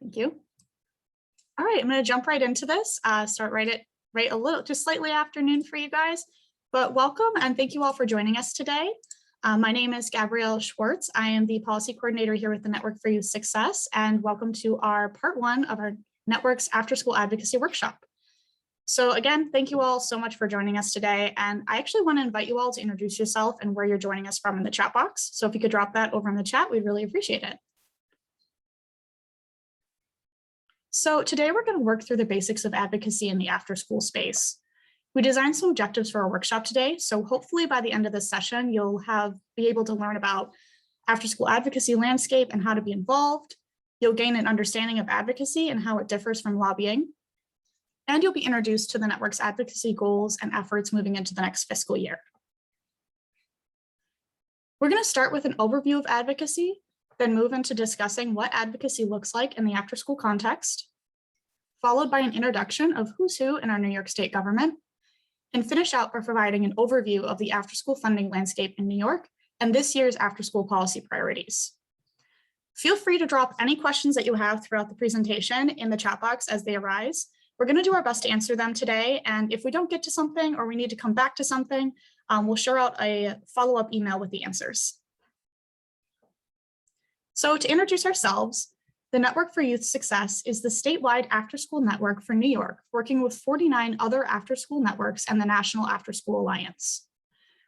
Thank you. All right, I'm going to jump right into this. Start right a little, just slightly afternoon for you guys, but welcome and thank you all for joining us today. My name is Gabrielle Schwartz. I am the policy coordinator here with the Network for Youth Success, and welcome to our part one of our network's after school advocacy workshop. So again, thank you all so much for joining us today. And I actually want to invite you all to introduce yourself and where you're joining us from in the chat box. So if you could drop that over in the chat, we'd really appreciate it. So today we're going to work through the basics of advocacy in the after school space. We designed some objectives for our workshop today. So hopefully by the end of this session, you'll be able to learn about after school advocacy landscape and how to be involved. You'll gain an understanding of advocacy and how it differs from lobbying. And you'll be introduced to the network's advocacy goals and efforts moving into the next fiscal year. We're going to start with an overview of advocacy, then move into discussing what advocacy looks like in the after-school context, followed by an introduction of who's who in our New York State government, and finish out by providing an overview of the after-school funding landscape in New York and this year's after-school policy priorities. Feel free to drop any questions that you have throughout the presentation in the chat box as they arise. We're going to do our best to answer them today, and if we don't get to something or we need to come back to something, we'll share out a follow-up email with the answers. So to introduce ourselves, the Network for Youth Success is the statewide after-school network for New York, working with 49 other after-school networks and the National After-School Alliance.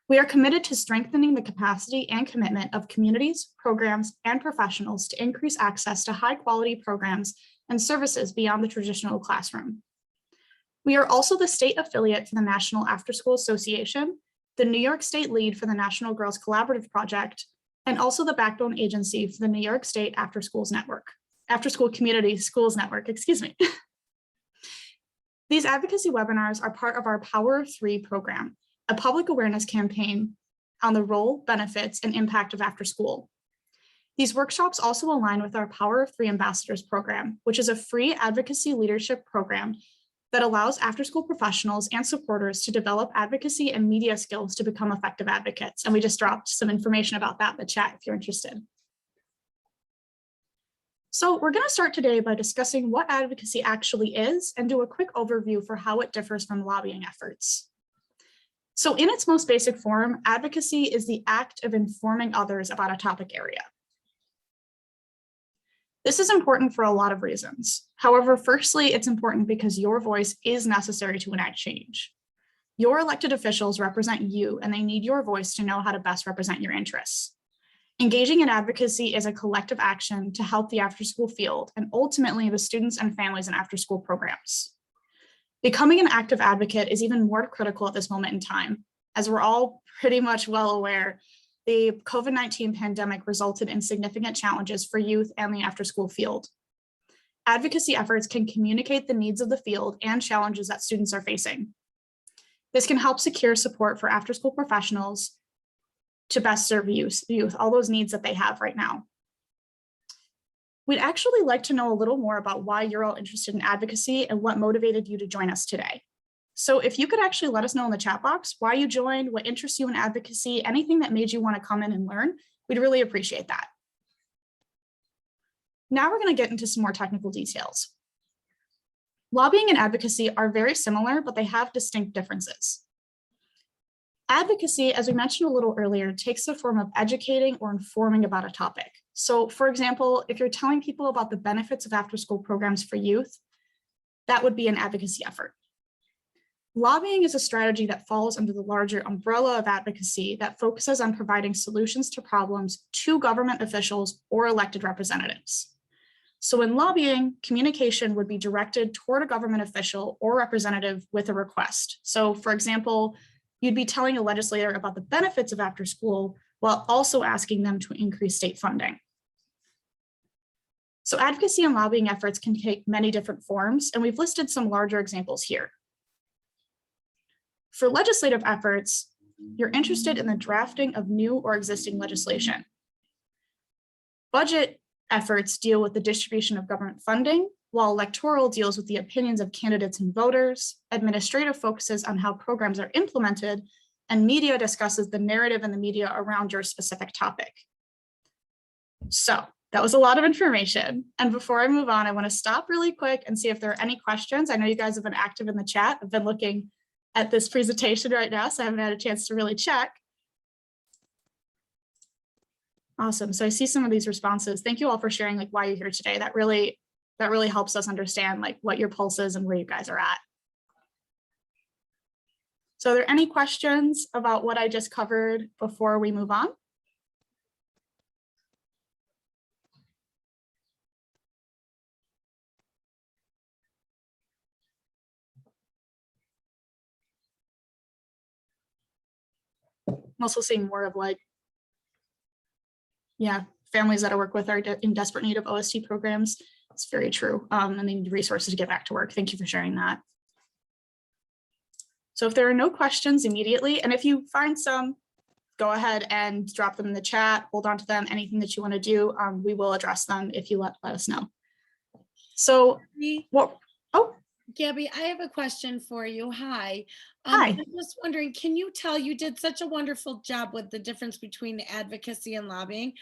We are committed to strengthening the capacity and commitment of communities, programs, and professionals to increase access to high-quality programs and services beyond the traditional classroom. We are also the state affiliate for the National After-School Association, the New York State lead for the National Girls Collaborative Project, and also the backbone agency for the New York State After-School Community Schools Network, excuse me. These advocacy webinars are part of our Power of Three program, a public awareness campaign on the role, benefits, and impact of after school. These workshops also align with our Power of Three Ambassadors program, which is a free advocacy leadership program that allows after-school professionals and supporters to develop advocacy and media skills to become effective advocates. And we just dropped some information about that in the chat if you're interested. So we're going to start today by discussing what advocacy actually is and do a quick overview for how it differs from lobbying efforts. So in its most basic form, advocacy is the act of informing others about a topic area. This is important for a lot of reasons. However, firstly, it's important because your voice is necessary to enact change. Your elected officials represent you, and they need your voice to know how to best represent your interests. Engaging in advocacy is a collective action to help the after-school field and ultimately the students and families in after-school programs. Becoming an active advocate is even more critical at this moment in time. As we're all pretty much well aware, the COVID-19 pandemic resulted in significant challenges for youth and the after-school field. Advocacy efforts can communicate the needs of the field and challenges that students are facing. This can help secure support for after-school professionals to best serve youth, all those needs that they have right now. We'd actually like to know a little more about why you're all interested in advocacy and what motivated you to join us today. So if you could actually let us know in the chat box why you joined, what interests you in advocacy, anything that made you want to come in and learn, we'd really appreciate that. Now we're going to get into some more technical details. Lobbying and advocacy are very similar, but they have distinct differences. Advocacy, as we mentioned a little earlier, takes the form of educating or informing about a topic. So for example, if you're telling people about the benefits of after-school programs for youth, that would be an advocacy effort. Lobbying is a strategy that falls under the larger umbrella of advocacy that focuses on providing solutions to problems to government officials or elected representatives. So in lobbying, communication would be directed toward a government official or representative with a request. So for example, you'd be telling a legislator about the benefits of after school while also asking them to increase state funding. So advocacy and lobbying efforts can take many different forms, and we've listed some larger examples here. For legislative efforts, you're interested in the drafting of new or existing legislation. Budget efforts deal with the distribution of government funding, while electoral deals with the opinions of candidates and voters. Administrative focuses on how programs are implemented, and media discusses the narrative in the media around your specific topic. So That was a lot of information. And before I move on, I want to stop really quick and see if there are any questions. I know you guys have been active in the chat. I've been looking at this presentation right now, so I haven't had a chance to really check. Awesome. So I see some of these responses. Thank you all for sharing like why you're here today. That really helps us understand like what your pulse is and where you guys are at. So are there any questions about what I just covered before we move on? I'm also seeing more of like, yeah, families that I work with are in desperate need of OST programs. It's very true. And they need resources to get back to work. Thank you for sharing that. So if there are no questions immediately, and if you find some, go ahead and drop them in the chat, hold on to them, anything that you want to do, we will address them if you let us know. So what? Oh, Gabby, I have a question for you. Hi. Hi. I'm just wondering, can you tell, you did such a wonderful job with the difference between advocacy and lobbying.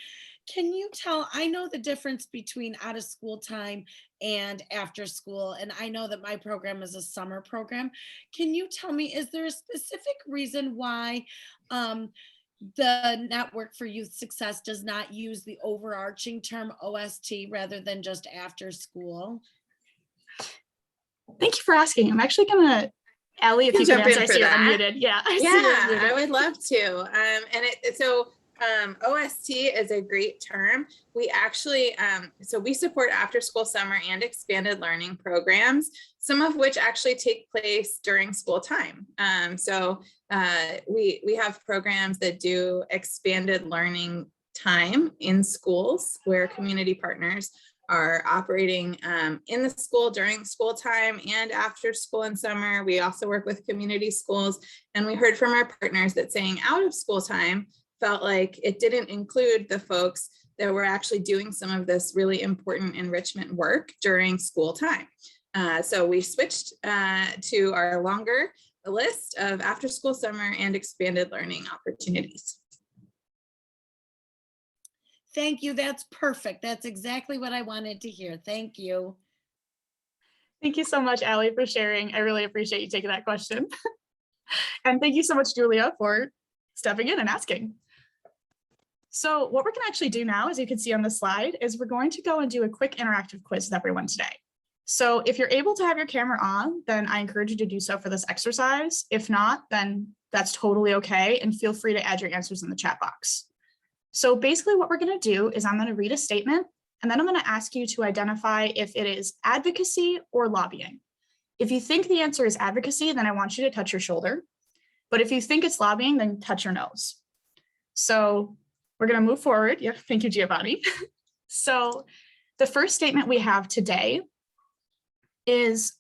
Can you tell, I know the difference between out of school time and after school, and I know that my program is a summer program. Can you tell me, is there a specific reason why the Network for Youth Success does not use the overarching term OST rather than just after school? Thank you for asking. I'm actually gonna, Allie, if you can answer, I see you're unmuted. Yeah, I would love to. OST is a great term. We actually, so we support after school, summer, and expanded learning programs, some of which actually take place during school time. We have programs that do expanded learning time in schools where community partners are operating in the school during school time and after school and summer. We also work with community schools, and we heard from our partners that saying out of school time felt like it didn't include the folks that were actually doing some of this really important enrichment work during school time. So we switched to our longer list of after school, summer, and expanded learning opportunities. Thank you. That's perfect. That's exactly what I wanted to hear. Thank you. Thank you so much, Allie, for sharing. I really appreciate you taking that question. And thank you so much, Julia, for stepping in and asking. So what we're going to actually do now, as you can see on the slide, is we're going to go and do a quick interactive quiz with everyone today. So if you're able to have your camera on, then I encourage you to do so for this exercise. If not, then that's totally okay. And feel free to add your answers in the chat box. So basically what we're going to do is I'm going to read a statement, and then I'm going to ask you to identify if it is advocacy or lobbying. If you think the answer is advocacy, then I want you to touch your shoulder. But if you think it's lobbying, then touch your nose. So we're going to move forward. Yeah, thank you, Giovanni. So the first statement we have today is,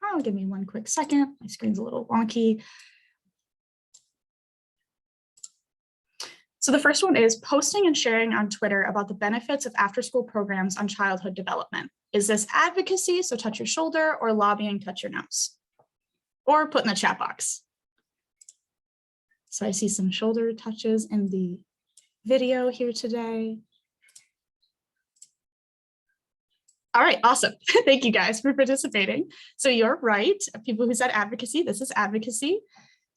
oh, give me one quick second. My screen's a little wonky. So the first one is posting and sharing on Twitter about the benefits of after-school programs on childhood development. Is this advocacy, so touch your shoulder, or lobbying, touch your nose? Or put in the chat box. So I see some shoulder touches in the video here today. All right, awesome. Thank you guys for participating. So you're right, people who said advocacy, this is advocacy.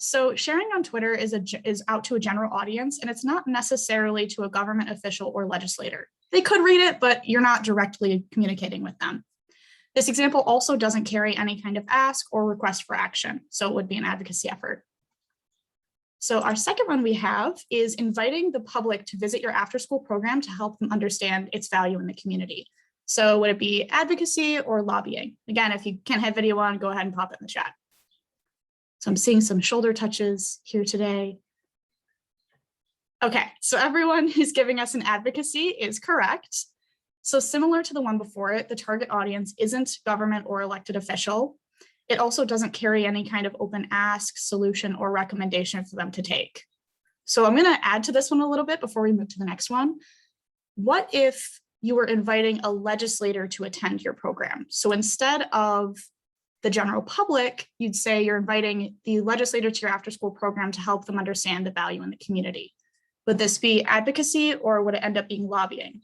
So sharing on Twitter is out to a general audience, and it's not necessarily to a government official or legislator. They could read it, but you're not directly communicating with them. This example also doesn't carry any kind of ask or request for action, so it would be an advocacy effort. So our second one we have is inviting the public to visit your after-school program to help them understand its value in the community. So would it be advocacy or lobbying? Again, if you can't have video on, go ahead and pop it in the chat. So I'm seeing some shoulder touches here today. Okay, so everyone who's giving us an advocacy is correct. So similar to the one before it, the target audience isn't government or elected official. It also doesn't carry any kind of open ask, solution, or recommendation for them to take. So I'm going to add to this one a little bit before we move to the next one. What if you were inviting a legislator to attend your program? So instead of the general public, you'd say you're inviting the legislator to your after-school program to help them understand the value in the community. Would this be advocacy, or would it end up being lobbying?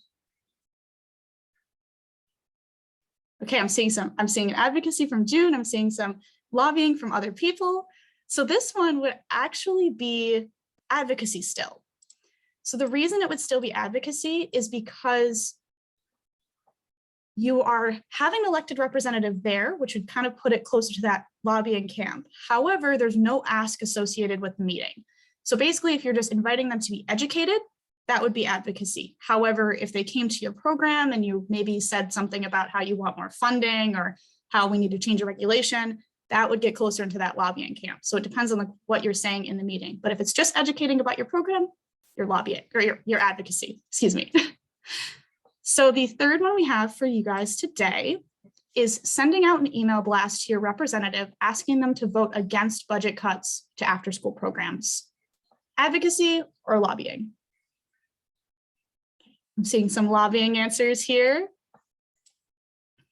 Okay, I'm seeing advocacy from June. I'm seeing some lobbying from other people. So this one would actually be advocacy still. So the reason it would still be advocacy is because you are having an elected representative there, which would kind of put it closer to that lobbying camp. However, there's no ask associated with the meeting. So basically, if you're just inviting them to be educated, that would be advocacy. However, if they came to your program and you maybe said something about how you want more funding or how we need to change a regulation, that would get closer into that lobbying camp. So it depends on what you're saying in the meeting. But if it's just educating about your program, your lobbying or your advocacy, excuse me. So the third one we have for you guys today is sending out an email blast to your representative asking them to vote against budget cuts to after-school programs. Advocacy or lobbying? I'm seeing some lobbying answers here.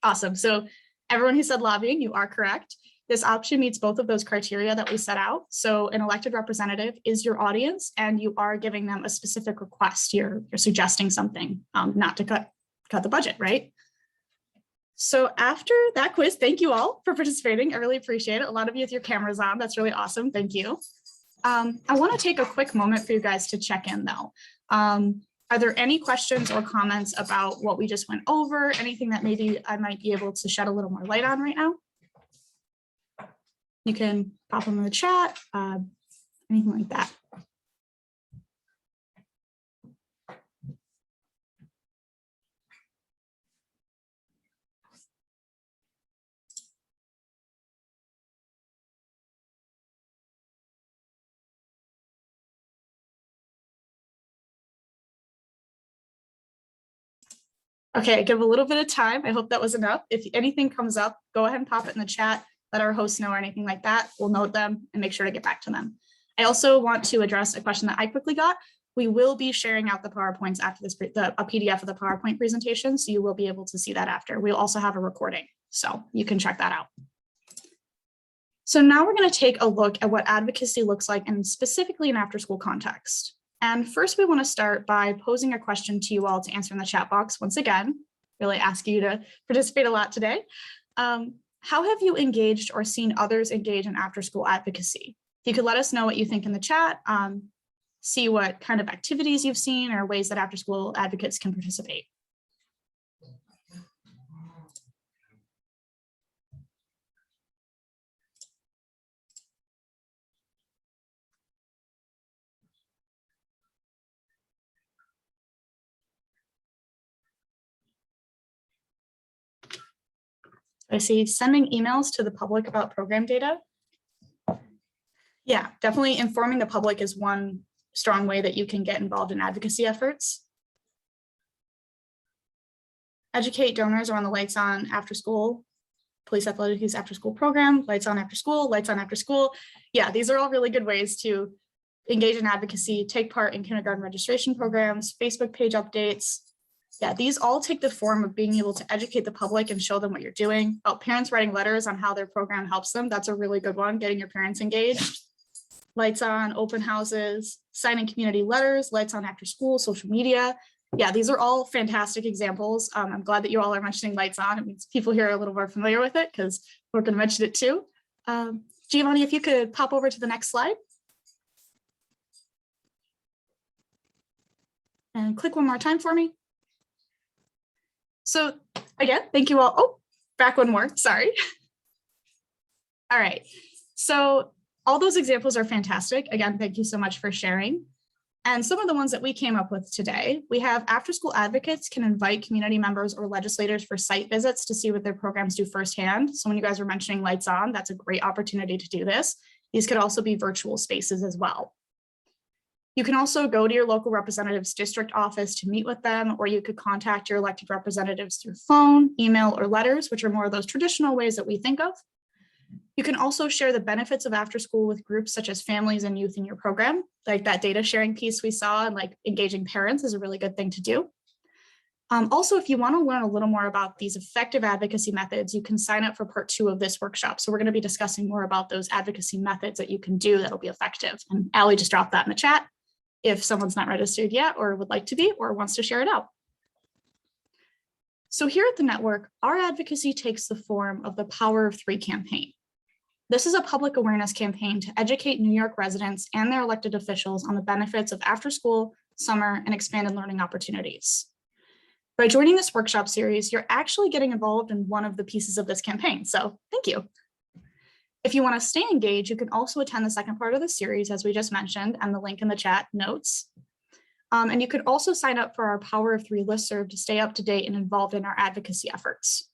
Awesome. So everyone who said lobbying, you are correct. This option meets both of those criteria that we set out. So an elected representative is your audience and you are giving them a specific request. You're suggesting something, not to cut the budget, right? So after that quiz, thank you all for participating. I really appreciate it. A lot of you with your cameras on. That's really awesome. Thank you. I want to take a quick moment for you guys to check in though. Are there any questions or comments about what we just went over? Anything that maybe I might be able to shed a little more light on right now? You can pop them in the chat, anything like that. Okay, give a little bit of time. I hope that was enough. If anything comes up, go ahead and pop it in the chat. Let our hosts know or anything like that. We'll note them and make sure to get back to them. I also want to address a question that I quickly got. We will be sharing out the PowerPoints after this, a PDF of the PowerPoint presentation, so you will be able to see that after. We'll also have a recording, so you can check that out. So now we're going to take a look at what advocacy looks like, and specifically in after-school context. And first, we want to start by posing a question to you all to answer in the chat box. Once again, really ask you to participate a lot today. How have you engaged or seen others engage in after-school advocacy? You could let us know what you think in the chat, see what kind of activities you've seen or ways that after-school advocates can participate. I see sending emails to the public about program data. Yeah, definitely informing the public is one strong way that you can get involved in advocacy efforts. Educate donors on the Lights On after school, police athletics after school program, Lights On after school, Lights On after school. Yeah, these are all really good ways to engage in advocacy, take part in kindergarten registration programs, Facebook page updates. Yeah, these all take the form of being able to educate the public and show them what you're doing. Oh, parents writing letters on how their program helps them. That's a really good one, getting your parents engaged. Lights On, open houses, signing community letters, Lights On after school, social media. Yeah, these are all fantastic examples. I'm glad that you all are mentioning Lights On. It means people here are a little more familiar with it because we're going to mention it too. Giovanni, if you could pop over to the next slide. And click one more time for me. So again, thank you all. Oh, back one more, sorry. All right, so all those examples are fantastic. Again, thank you so much for sharing. And some of the ones that we came up with today, we have after-school advocates can invite community members or legislators for site visits to see what their programs do firsthand. So when you guys were mentioning Lights On, that's a great opportunity to do this. These could also be virtual spaces as well. You can also go to your local representative's district office to meet with them, or you could contact your elected representatives through phone, email, or letters, which are more of those traditional ways that we think of. You can also share the benefits of after school with groups such as families and youth in your program, like that data sharing piece we saw, and like engaging parents is a really good thing to do. Also, if you want to learn a little more about these effective advocacy methods, you can sign up for part 2 of this workshop. So we're going to be discussing more about those advocacy methods that you can do that'll be effective. And Allie just dropped that in the chat if someone's not registered yet or would like to be or wants to share it out. So here at the network, our advocacy takes the form of the Power of Three campaign. This is a public awareness campaign to educate New York residents and their elected officials on the benefits of after-school, summer, and expanded learning opportunities. By joining this workshop series, you're actually getting involved in one of the pieces of this campaign, so thank you. If you want to stay engaged, you can also attend the second part of the series, as we just mentioned, and the link in the chat notes. And you could also sign up for our Power of Three listserv to stay up to date and involved in our advocacy efforts.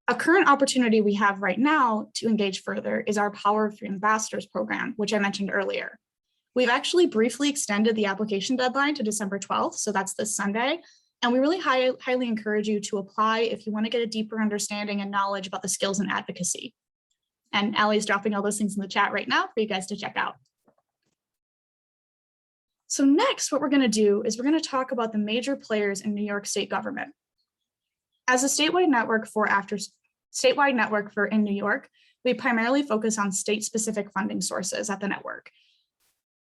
A current opportunity we have right now to engage further is our Power of Three Ambassadors program, which I mentioned earlier. We've actually briefly extended the application deadline to December 12th, so that's this Sunday. And we really highly encourage you to apply if you want to get a deeper understanding and knowledge about the skills in advocacy. And Allie's dropping all those things in the chat right now for you guys to check out. So next, what we're going to do is we're going to talk about the major players in New York State government. As a statewide network in New York, we primarily focus on state-specific funding sources at the network.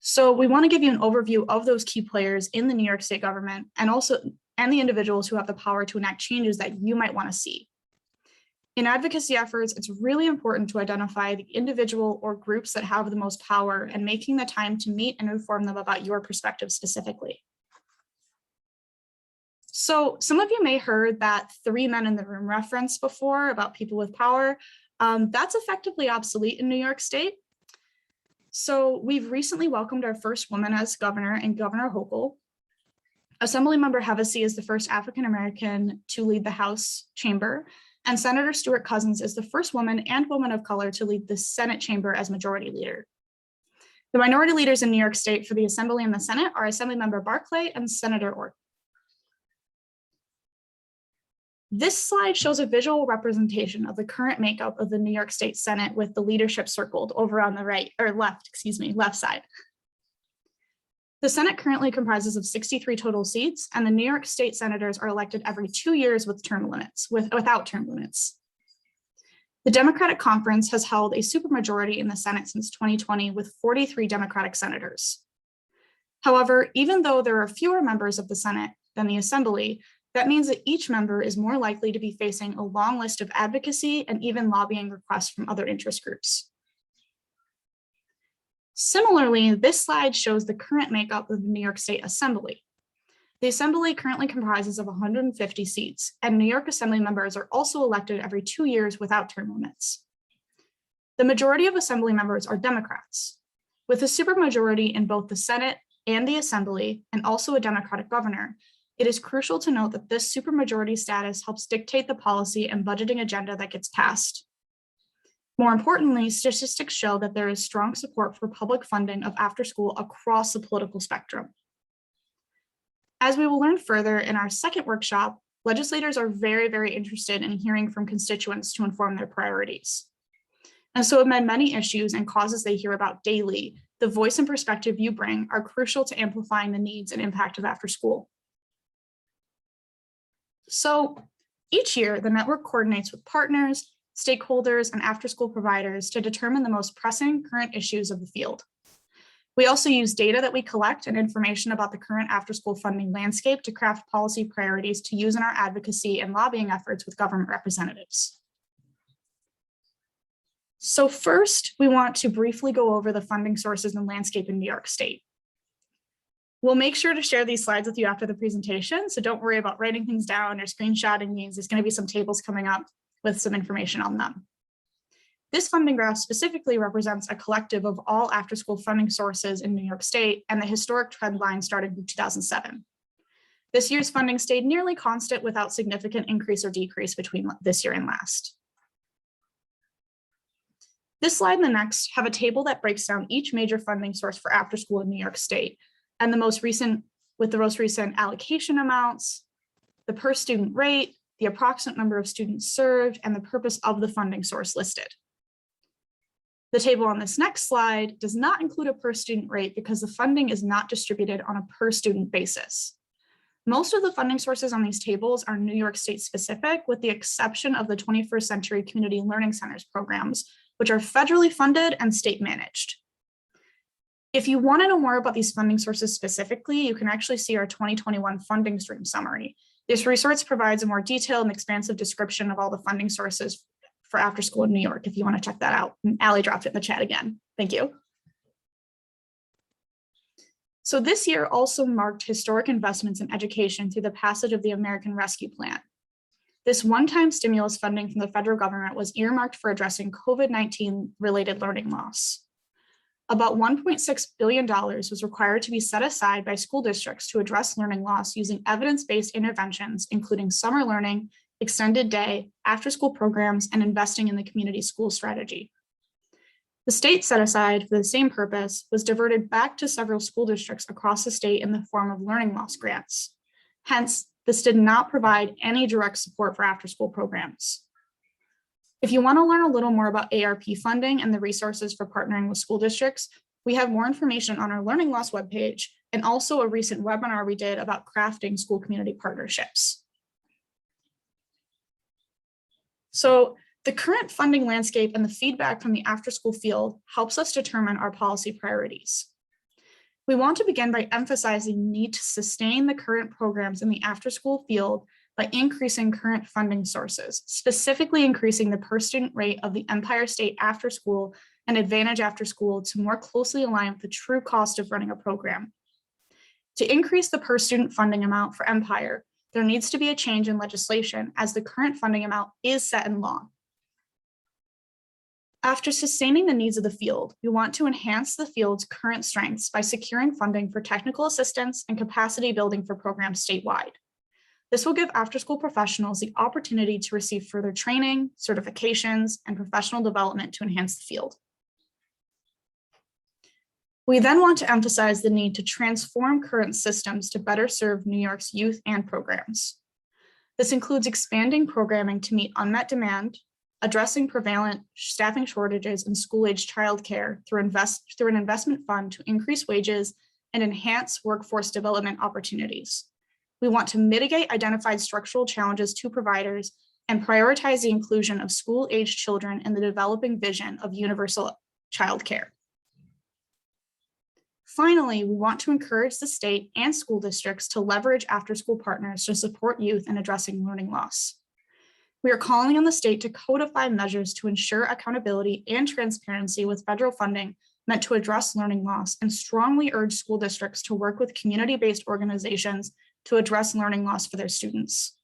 So we want to give you an overview of those key players in the New York State government and the individuals who have the power to enact changes that you might want to see. In advocacy efforts, it's really important to identify the individual or groups that have the most power and making the time to meet and inform them about your perspective specifically. So some of you may have heard that 3 men in the room reference before about people with power. That's effectively obsolete in New York State. So we've recently welcomed our first woman as governor and Governor Hochul. Assemblymember Hevesi is the first African-American to lead the House chamber. And Senator Stewart Cousins is the first woman and woman of color to lead the Senate chamber as majority leader. The minority leaders in New York State for the Assembly and the Senate are Assemblymember Barclay and Senator Orton. This slide shows a visual representation of the current makeup of the New York State Senate with the leadership circled over on the left side. The Senate currently comprises of 63 total seats, and the New York State senators are elected every 2 years with without term limits. The Democratic Conference has held a supermajority in the Senate since 2020 with 43 Democratic senators. However, even though there are fewer members of the Senate than the Assembly, that means that each member is more likely to be facing a long list of advocacy and even lobbying requests from other interest groups. Similarly, this slide shows the current makeup of the New York State Assembly. The Assembly currently comprises of 150 seats, and New York Assembly members are also elected every 2 years without term limits. The majority of Assembly members are Democrats. With a supermajority in both the Senate and the Assembly, and also a Democratic governor, it is crucial to note that this supermajority status helps dictate the policy and budgeting agenda that gets passed. More importantly, statistics show that there is strong support for public funding of after school across the political spectrum. As we will learn further in our second workshop, legislators are very, very interested in hearing from constituents to inform their priorities. And so among many issues and causes they hear about daily, the voice and perspective you bring are crucial to amplifying the needs and impact of after school. So each year, the network coordinates with partners, stakeholders, and after-school providers to determine the most pressing current issues of the field. We also use data that we collect and information about the current after-school funding landscape to craft policy priorities to use in our advocacy and lobbying efforts with government representatives. So first, we want to briefly go over the funding sources and landscape in New York State. We'll make sure to share these slides with you after the presentation, so don't worry about writing things down or screenshotting these. There's going to be some tables coming up with some information on them. This funding graph specifically represents a collective of all after-school funding sources in New York State and the historic trend line started in 2007. This year's funding stayed nearly constant without significant increase or decrease between this year and last. This slide and the next have a table that breaks down each major funding source for after-school in New York State and the most recent allocation amounts, the per student rate, the approximate number of students served, and the purpose of the funding source listed. The table on this next slide does not include a per student rate because the funding is not distributed on a per student basis. Most of the funding sources on these tables are New York State specific, with the exception of the 21st Century Community Learning Centers programs, which are federally funded and state managed. If you want to know more about these funding sources specifically, you can actually see our 2021 funding stream summary. This resource provides a more detailed and expansive description of all the funding sources for after school in New York, if you want to check that out. And Allie dropped it in the chat again. Thank you. So this year also marked historic investments in education through the passage of the American Rescue Plan. This one-time stimulus funding from the federal government was earmarked for addressing COVID-19 related learning loss. About $1.6 billion was required to be set aside by school districts to address learning loss using evidence-based interventions, including summer learning, extended day, after-school programs, and investing in the community school strategy. The state set aside for the same purpose was diverted back to several school districts across the state in the form of learning loss grants. Hence, this did not provide any direct support for after-school programs. If you want to learn a little more about ARP funding and the resources for partnering with school districts, we have more information on our learning loss webpage and also a recent webinar we did about crafting school community partnerships. So the current funding landscape and the feedback from the after-school field helps us determine our policy priorities. We want to begin by emphasizing the need to sustain the current programs in the after-school field by increasing current funding sources, specifically increasing the per student rate of the Empire State After School and Advantage After School to more closely align with the true cost of running a program. To increase the per student funding amount for Empire, there needs to be a change in legislation as the current funding amount is set in law. After sustaining the needs of the field, we want to enhance the field's current strengths by securing funding for technical assistance and capacity building for programs statewide. This will give after-school professionals the opportunity to receive further training, certifications, and professional development to enhance the field. We then want to emphasize the need to transform current systems to better serve New York's youth and programs. This includes expanding programming to meet unmet demand, addressing prevalent staffing shortages in school-age childcare through an investment fund to increase wages and enhance workforce development opportunities. We want to mitigate identified structural challenges to providers and prioritize the inclusion of school-age children in the developing vision of universal childcare. Finally, we want to encourage the state and school districts to leverage after-school partners to support youth in addressing learning loss. We are calling on the state to codify measures to ensure accountability and transparency with federal funding meant to address learning loss and strongly urge school districts to work with community-based organizations to address learning loss for their students.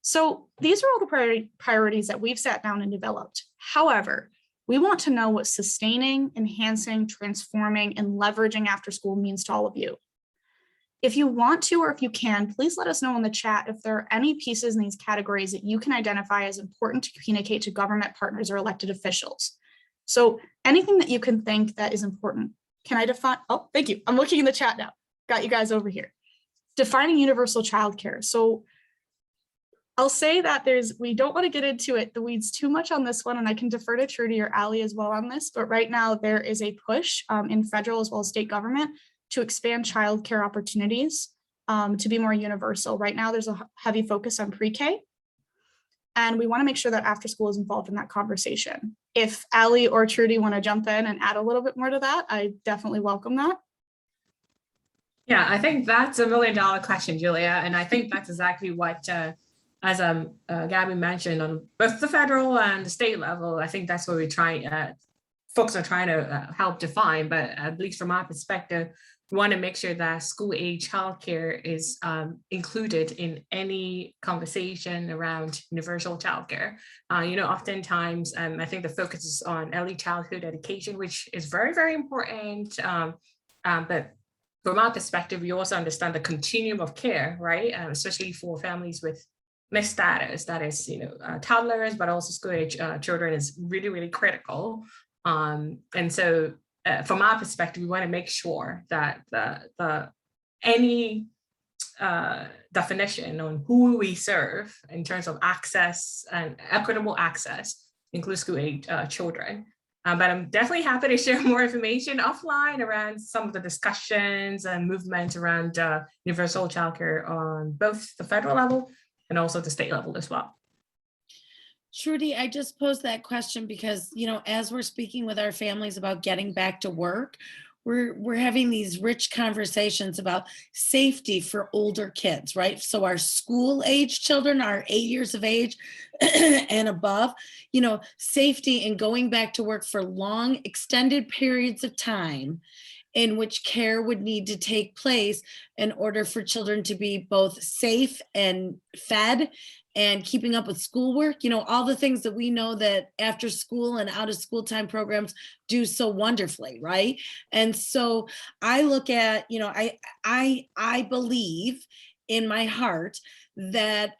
So these are all the priorities that we've sat down and developed. However, we want to know what sustaining, enhancing, transforming, and leveraging after school means to all of you. If you want to, or if you can, please let us know in the chat if there are any pieces in these categories that you can identify as important to communicate to government partners or elected officials. So anything that you can think that is important. Can I define? Oh, thank you. I'm looking in the chat now. Got you guys over here. Defining universal childcare. So I'll say that we don't want to get into the weeds too much on this one, and I can defer to Trudy or Allie as well on this, but right now there is a push in federal as well as state government to expand childcare opportunities to be more universal. Right now there's a heavy focus on pre-K, and we want to make sure that after school is involved in that conversation. If Allie or Trudy want to jump in and add a little bit more to that, I definitely welcome that. Yeah, I think that's $1 million question, Julia. And I think that's exactly what, as Gabby mentioned, on both the federal and the state level, I think that's what folks are trying to help define. But at least from our perspective, we want to make sure that school-age childcare is included in any conversation around universal childcare. Oftentimes, I think the focus is on early childhood education, which is very, very important. But from our perspective, we also understand the continuum of care, right? Especially for families with mixed status, that is, toddlers, but also school-age children is really, really critical. And so from our perspective, we want to make sure that any definition on who we serve in terms of access and equitable access includes school-age children. But I'm definitely happy to share more information offline around some of the discussions and movement around universal childcare on both the federal level and also the state level as well. Trudy, I just posed that question because, as we're speaking with our families about getting back to work, we're having these rich conversations about safety for older kids, right? So our school age children are 8 years of age and above, safety and going back to work for long extended periods of time in which care would need to take place in order for children to be both safe and fed and keeping up with schoolwork, all the things that we know that after school and out of school time programs do so wonderfully, right? And so I look at, I believe in my heart that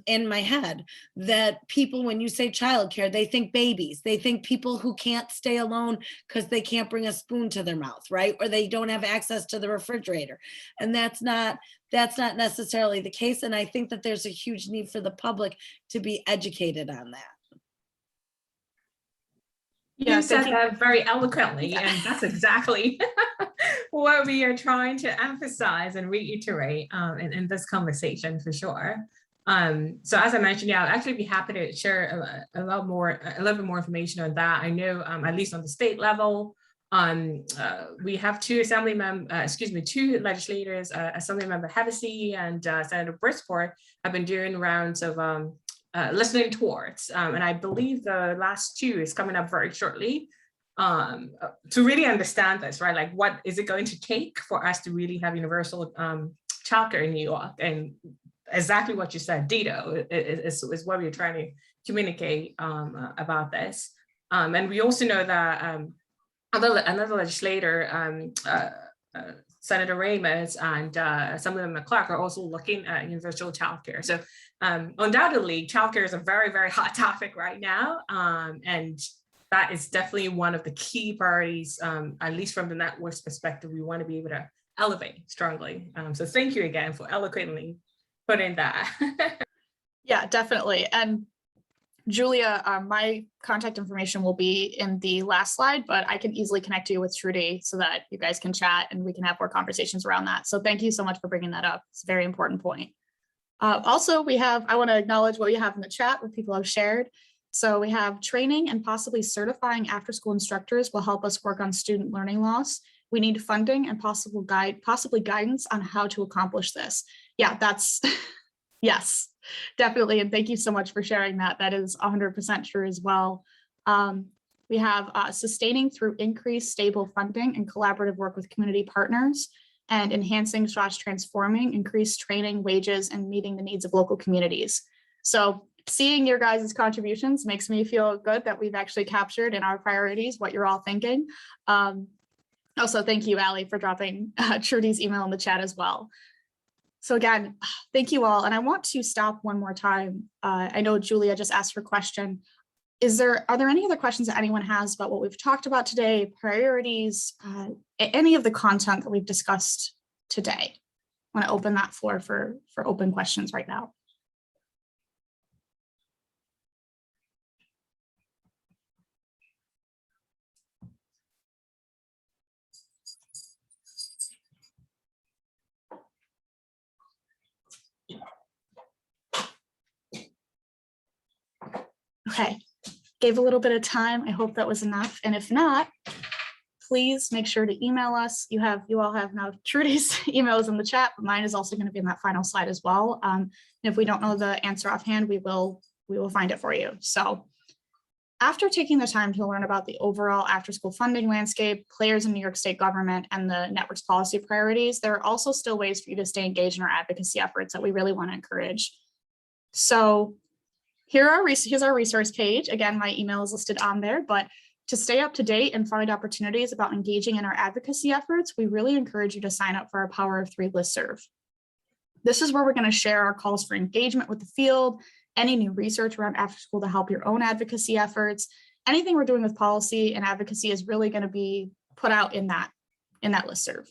in my head that people, when you say childcare, they think babies, they think people who can't stay alone because they can't bring a spoon to their mouth, right? Or they don't have access to the refrigerator. And that's not necessarily the case. And I think that there's a huge need for the public to be educated on that. You said that very eloquently, and that's exactly what we are trying to emphasize and reiterate in this conversation for sure. So as I mentioned, I'd actually be happy to share a little bit more information on that. I know at least on the state level, we have two legislators, Assemblymember Hevesy and Senator Bridgeport have been doing rounds of listening towards, and I believe the last two is coming up very shortly to really understand this, right? Like, what is it going to take for us to really have universal childcare in New York? And exactly what you said, Dito, is what we're trying to communicate about this. And we also know that another legislator, Senator Ramos and Assemblymember Clark are also looking at universal childcare. So undoubtedly, childcare is a very, very hot topic right now. And that is definitely one of the key priorities, at least from the network's perspective, we want to be able to elevate strongly. So thank you again for eloquently putting that. Yeah, definitely. And Julia, my contact information will be in the last slide, but I can easily connect you with Trudy so that you guys can chat and we can have more conversations around that. So thank you so much for bringing that up. It's a very important point. Also, I want to acknowledge what we have in the chat, what people have shared. So we have training and possibly certifying after-school instructors will help us work on student learning loss. We need funding and possibly guidance on how to accomplish this. Yeah, that's, yes, definitely. And thank you so much for sharing that. That is 100% true as well. We have sustaining through increased stable funding and collaborative work with community partners, and enhancing/transforming, increased training, wages, and meeting the needs of local communities. So seeing your guys' contributions makes me feel good that we've actually captured in our priorities what you're all thinking. Also, thank you, Allie, for dropping Trudy's email in the chat as well. So again, thank you all. And I want to stop one more time. I know Julia just asked for a question. Are there any other questions that anyone has about what we've talked about today, priorities, any of the content that we've discussed today? I want to open that floor for open questions right now. Okay, gave a little bit of time. I hope that was enough. And if not, please make sure to email us. You all have now Trudy's emails in the chat, but mine is also going to be in that final slide as well. And if we don't know the answer offhand, we will find it for you. So after taking the time to learn about the overall after-school funding landscape, players in New York State government, and the network's policy priorities, there are also still ways for you to stay engaged in our advocacy efforts that we really want to encourage. So here's our resource page. Again, my email is listed on there, but to stay up to date and find opportunities about engaging in our advocacy efforts, we really encourage you to sign up for our Power of Three listserv. This is where we're going to share our calls for engagement with the field, any new research around after school to help your own advocacy efforts. Anything we're doing with policy and advocacy is really going to be put out in that listserv.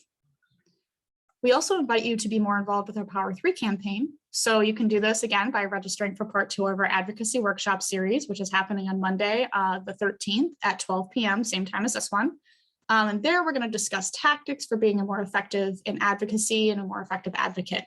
We also invite you to be more involved with our Power 3 campaign. So you can do this again by registering for part 2 of our advocacy workshop series, which is happening on Monday, the 13th at 12 p.m., same time as this one. And there we're going to discuss tactics for being a more effective in advocacy and a more effective advocate.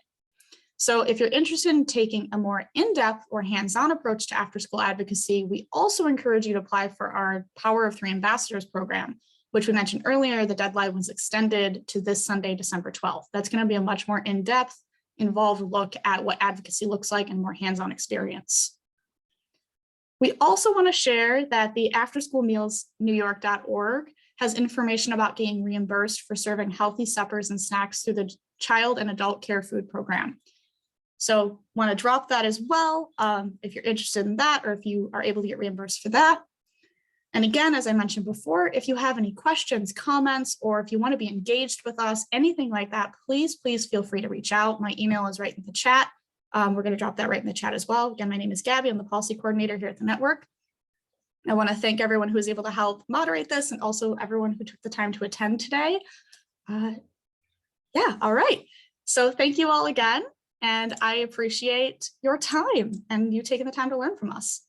So if you're interested in taking a more in-depth or hands-on approach to after-school advocacy, we also encourage you to apply for our Power of 3 Ambassadors program, which we mentioned earlier, the deadline was extended to this Sunday, December 12th. That's going to be a much more in-depth, involved look at what advocacy looks like and more hands-on experience. We also want to share that the afterschoolmealsnewyork.org has information about getting reimbursed for serving healthy suppers and snacks through the Child and Adult Care Food Program. So want to drop that as well if you're interested in that, or if you are able to get reimbursed for that. And again, as I mentioned before, if you have any questions, comments, or if you want to be engaged with us, anything like that, please feel free to reach out. My email is right in the chat. We're going to drop that right in the chat as well. Again, my name is Gabby. I'm the policy coordinator here at the network. I want to thank everyone who was able to help moderate this and also everyone who took the time to attend today. Yeah, all right. So thank you all again. And I appreciate your time and you taking the time to learn from us.